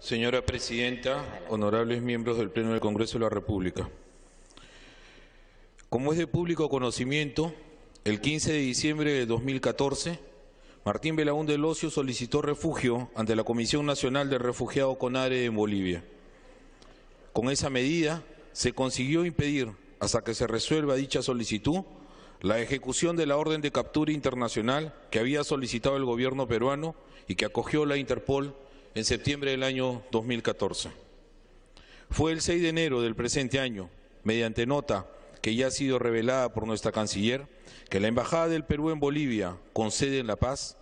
Señora Presidenta, honorables miembros del Pleno del Congreso de la República. Como es de público conocimiento, el 15 de diciembre de 2014, Martín Belaúnde Locio solicitó refugio ante la Comisión Nacional del Refugiado CONARE en Bolivia. Con esa medida se consiguió impedir, hasta que se resuelva dicha solicitud, la ejecución de la orden de captura internacional que había solicitado el gobierno peruano y que acogió la Interpol en septiembre del año 2014. Fue el 6 de enero del presente año, mediante nota que ya ha sido revelada por nuestra canciller, que la Embajada del Perú en Bolivia, con sede en La Paz,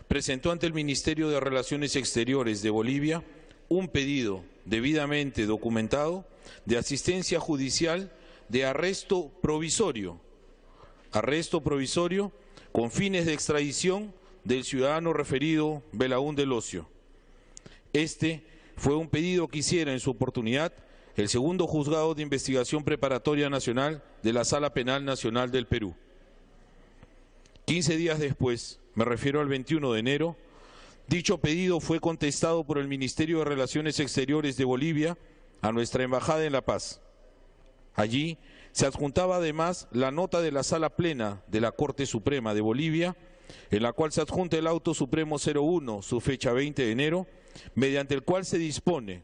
presentó ante el Ministerio de Relaciones Exteriores de Bolivia un pedido debidamente documentado de asistencia judicial de arresto provisorio con fines de extradición del ciudadano referido Belaúnde Locio. Este fue un pedido que hiciera en su oportunidad el segundo Juzgado de Investigación Preparatoria Nacional de la Sala Penal Nacional del Perú. 15 días después, me refiero al 21 de enero, dicho pedido fue contestado por el Ministerio de Relaciones Exteriores de Bolivia a nuestra Embajada en La Paz. Allí se adjuntaba además la nota de la Sala Plena de la Corte Suprema de Bolivia, en la cual se adjunta el Auto Supremo 01, su fecha 20 de enero, mediante el cual se dispone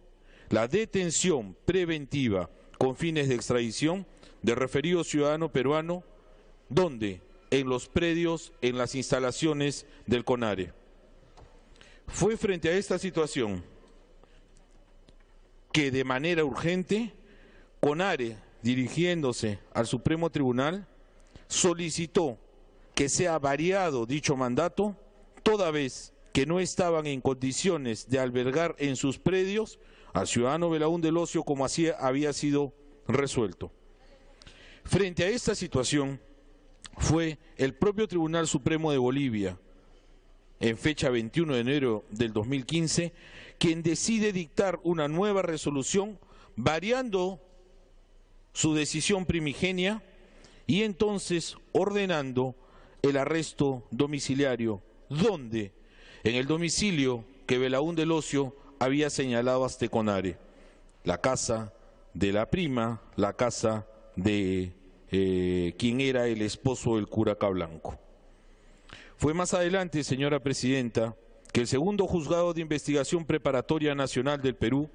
la detención preventiva con fines de extradición del referido ciudadano peruano, donde en los predios, en las instalaciones del CONARE. Fue frente a esta situación que de manera urgente CONARE, dirigiéndose al Supremo Tribunal, solicitó que sea variado dicho mandato, toda vez que no estaban en condiciones de albergar en sus predios al ciudadano Belaúnde Locio como así había sido resuelto. Frente a esta situación, fue el propio Tribunal Supremo de Bolivia, en fecha 21 de enero del 2015, quien decide dictar una nueva resolución variando su decisión primigenia y entonces ordenando el arresto domiciliario, donde en el domicilio que Belaúnde Locio había señalado ante CONARE, la casa de la prima, la casa de quien era el esposo del cura Cablanco. Fue más adelante, señora Presidenta, que el segundo Juzgado de Investigación Preparatoria Nacional del Perú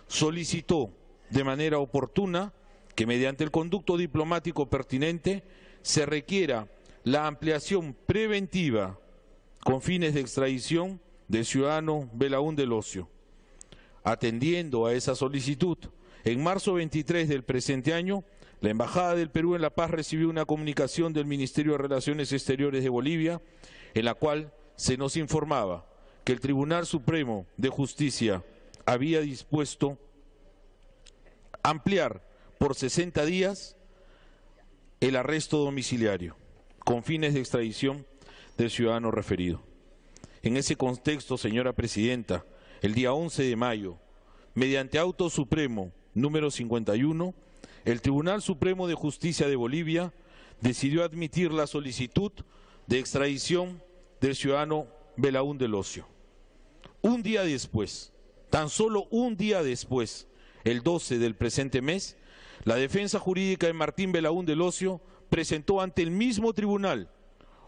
solicitó de manera oportuna que mediante el conducto diplomático pertinente se requiera la ampliación preventiva con fines de extradición del ciudadano Belaúnde Locio. Atendiendo a esa solicitud, en marzo 23 del presente año, la Embajada del Perú en La Paz recibió una comunicación del Ministerio de Relaciones Exteriores de Bolivia, en la cual se nos informaba que el Tribunal Supremo de Justicia había dispuesto ampliar por 60 días el arresto domiciliario con fines de extradición del ciudadano referido. En ese contexto, señora Presidenta, el día 11 de mayo, mediante Auto Supremo número 51, el Tribunal Supremo de Justicia de Bolivia decidió admitir la solicitud de extradición del ciudadano Belaúnde Locio. Un día después, tan solo un día después, el 12 del presente mes, la defensa jurídica de Martín Belaúnde Locio presentó ante el mismo tribunal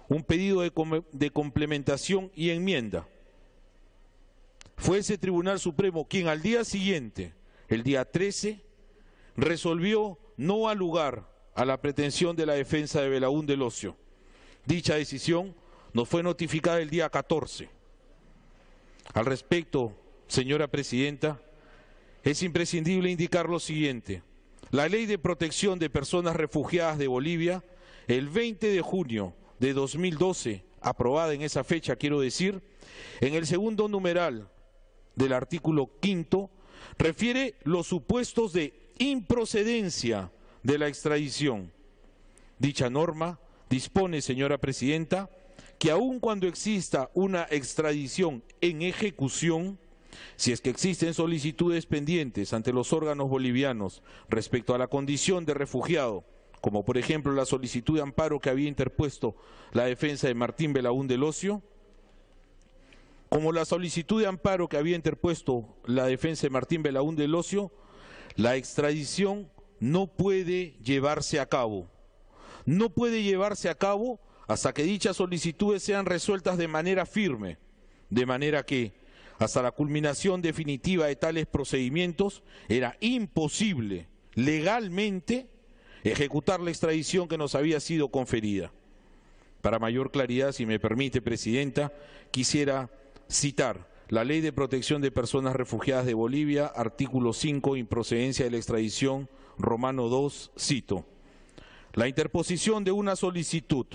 un pedido de complementación y enmienda. Fue ese Tribunal Supremo quien al día siguiente, el día 13, resolvió no dar lugar a la pretensión de la defensa de Belaúnde Locio. Dicha decisión nos fue notificada el día 14. Al respecto, señora Presidenta, es imprescindible indicar lo siguiente. La Ley de Protección de Personas Refugiadas de Bolivia, el 20 de junio de 2012, aprobada en esa fecha, quiero decir, en el segundo numeral del artículo 5, refiere los supuestos de improcedencia de la extradición. Dicha norma dispone, señora Presidenta, que aun cuando exista una extradición en ejecución, si es que existen solicitudes pendientes ante los órganos bolivianos respecto a la condición de refugiado, como por ejemplo la solicitud de amparo que había interpuesto la defensa de Martín Belaúnde Locio, como la solicitud de amparo que había interpuesto la defensa de Martín Belaúnde Locio, la extradición no puede llevarse a cabo. No puede llevarse a cabo hasta que dichas solicitudes sean resueltas de manera firme, de manera que hasta la culminación definitiva de tales procedimientos era imposible legalmente ejecutar la extradición que nos había sido conferida. Para mayor claridad, si me permite, Presidenta, quisiera citar la Ley de Protección de Personas Refugiadas de Bolivia, artículo 5, improcedencia de la extradición, Romano 2, cito: la interposición de una solicitud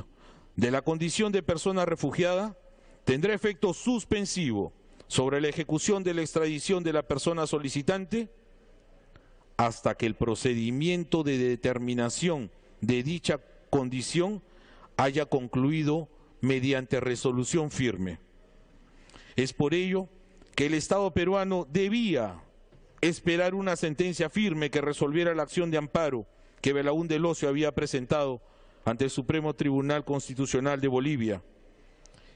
de la condición de persona refugiada tendrá efecto suspensivo sobre la ejecución de la extradición de la persona solicitante hasta que el procedimiento de determinación de dicha condición haya concluido mediante resolución firme. Es por ello que el Estado peruano debía esperar una sentencia firme que resolviera la acción de amparo que Belaúnde Locio había presentado ante el Supremo Tribunal Constitucional de Bolivia.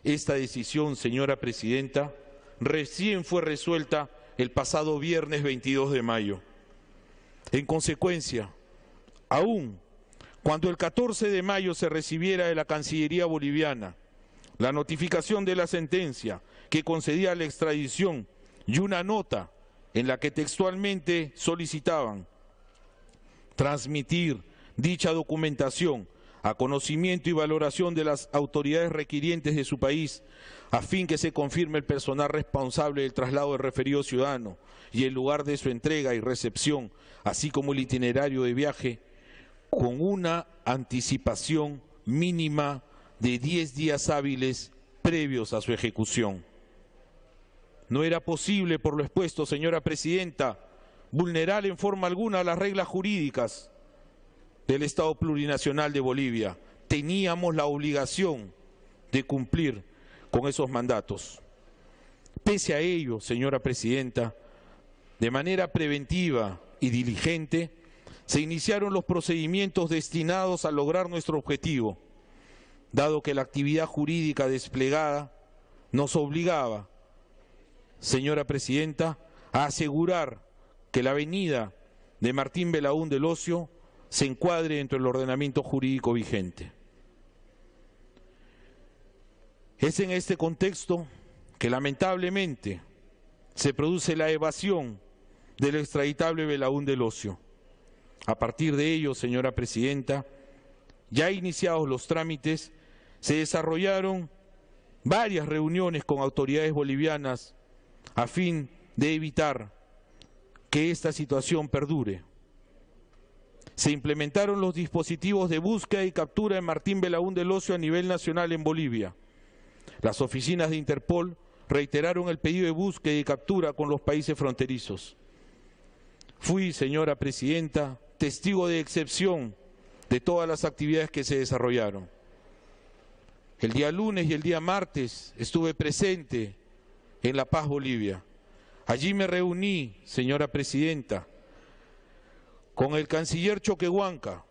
Esta decisión, señora Presidenta, recién fue resuelta el pasado viernes 22 de mayo. En consecuencia, aún cuando el 14 de mayo se recibiera de la Cancillería boliviana la notificación de la sentencia que concedía la extradición y una nota en la que textualmente solicitaban transmitir dicha documentación a conocimiento y valoración de las autoridades requirientes de su país, a fin que se confirme el personal responsable del traslado del referido ciudadano y el lugar de su entrega y recepción, así como el itinerario de viaje, con una anticipación mínima de 10 días hábiles previos a su ejecución. No era posible, por lo expuesto, señora Presidenta, vulnerar en forma alguna las reglas jurídicas del Estado Plurinacional de Bolivia. Teníamos la obligación de cumplir con esos mandatos. Pese a ello, señora Presidenta, de manera preventiva y diligente, se iniciaron los procedimientos destinados a lograr nuestro objetivo, dado que la actividad jurídica desplegada nos obligaba, señora Presidenta, a asegurar que la venida de Martín Belaúnde Locio se encuadre dentro del ordenamiento jurídico vigente. Es en este contexto que lamentablemente se produce la evasión del extraditable Belaúnde Locio. A partir de ello, señora Presidenta, ya iniciados los trámites, se desarrollaron varias reuniones con autoridades bolivianas a fin de evitar que esta situación perdure. Se implementaron los dispositivos de búsqueda y captura de Martín Belaúnde Locio a nivel nacional en Bolivia. Las oficinas de Interpol reiteraron el pedido de búsqueda y captura con los países fronterizos. Fui, señora Presidenta, testigo de excepción de todas las actividades que se desarrollaron. El día lunes y el día martes estuve presente en La Paz, Bolivia. Allí me reuní, señora Presidenta, con el canciller Choquehuanca,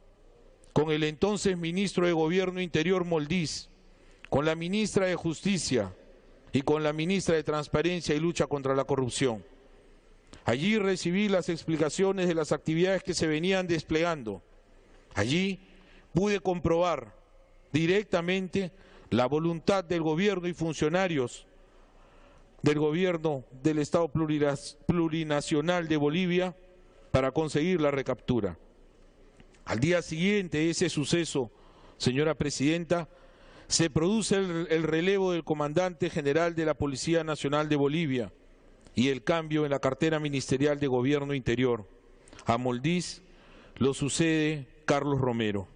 con el entonces ministro de Gobierno Interior Moldiz, con la ministra de Justicia y con la ministra de Transparencia y Lucha contra la Corrupción. Allí recibí las explicaciones de las actividades que se venían desplegando. Allí pude comprobar directamente la voluntad del gobierno y funcionarios del gobierno del Estado Plurinacional de Bolivia para conseguir la recaptura. Al día siguiente de ese suceso, señora Presidenta, se produce el relevo del comandante general de la Policía Nacional de Bolivia y el cambio en la cartera ministerial de Gobierno Interior. A Moldiz lo sucede Carlos Romero,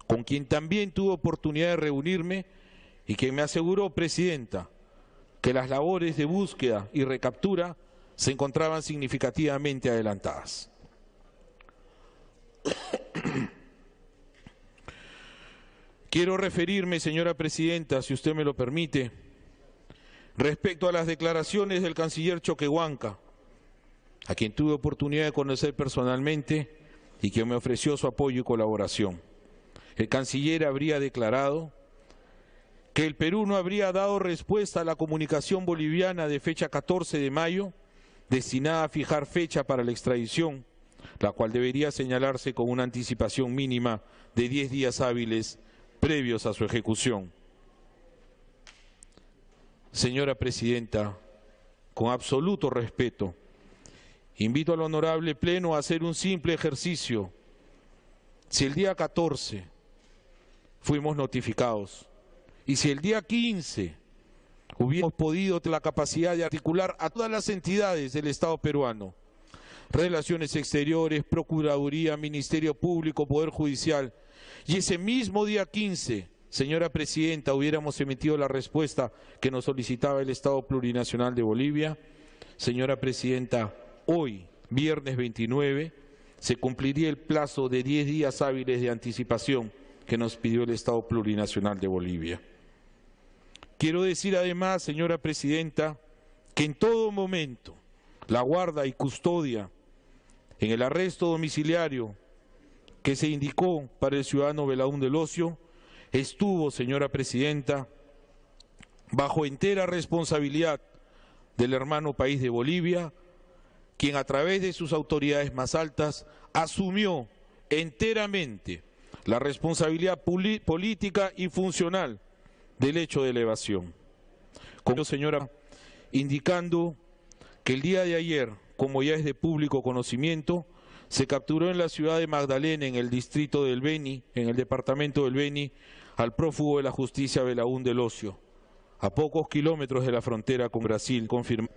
con quien también tuve oportunidad de reunirme y que me aseguró, Presidenta, que las labores de búsqueda y recaptura se encontraban significativamente adelantadas. Quiero referirme, señora Presidenta, si usted me lo permite, respecto a las declaraciones del canciller Choquehuanca, a quien tuve oportunidad de conocer personalmente y quien me ofreció su apoyo y colaboración. El canciller habría declarado que el Perú no habría dado respuesta a la comunicación boliviana de fecha 14 de mayo, destinada a fijar fecha para la extradición, la cual debería señalarse con una anticipación mínima de 10 días hábiles previos a su ejecución. Señora Presidenta, con absoluto respeto, invito al honorable Pleno a hacer un simple ejercicio. Si el día 14 fuimos notificados y si el día 15 hubiéramos podido tener la capacidad de articular a todas las entidades del Estado peruano, Relaciones Exteriores, Procuraduría, Ministerio Público, Poder Judicial, y ese mismo día 15, señora Presidenta, hubiéramos emitido la respuesta que nos solicitaba el Estado Plurinacional de Bolivia, señora Presidenta, hoy, viernes 29, se cumpliría el plazo de 10 días hábiles de anticipación que nos pidió el Estado Plurinacional de Bolivia. Quiero decir además, señora Presidenta, que en todo momento la guarda y custodia en el arresto domiciliario que se indicó para el ciudadano Belaúnde El Ocio estuvo, señora Presidenta, bajo entera responsabilidad del hermano país de Bolivia, quien a través de sus autoridades más altas asumió enteramente la responsabilidad política y funcional del hecho de la evasión. Como señora, indicando que el día de ayer, como ya es de público conocimiento, se capturó en la ciudad de Magdalena, en el distrito del Beni, en el departamento del Beni, al prófugo de la justicia Belaúnde El Ocio, a pocos kilómetros de la frontera con Brasil, confirmado.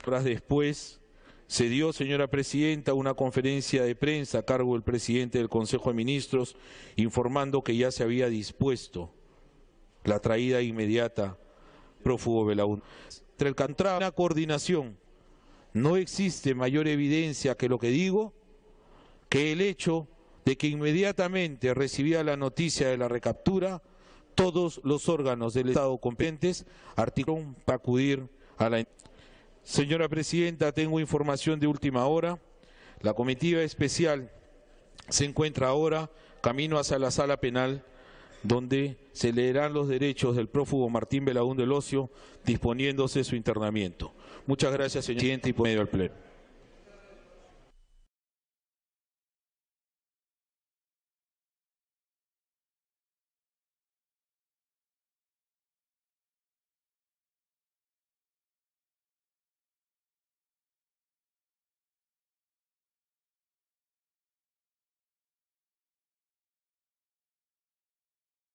Horas después se dio, señora Presidenta, una conferencia de prensa a cargo del presidente del Consejo de Ministros, informando que ya se había dispuesto la traída inmediata prófugo Belaúnde. Entre el contrato y la coordinación, no existe mayor evidencia que lo que digo, que el hecho de que inmediatamente recibía la noticia de la recaptura, todos los órganos del Estado competentes articularon para acudir a la... Señora Presidenta, tengo información de última hora. La comitiva especial se encuentra ahora camino hacia la sala penal, donde se leerán los derechos del prófugo Martín Belaúnde El Ocio, disponiéndose su internamiento. Muchas gracias, señor presidente, y por medio del Pleno.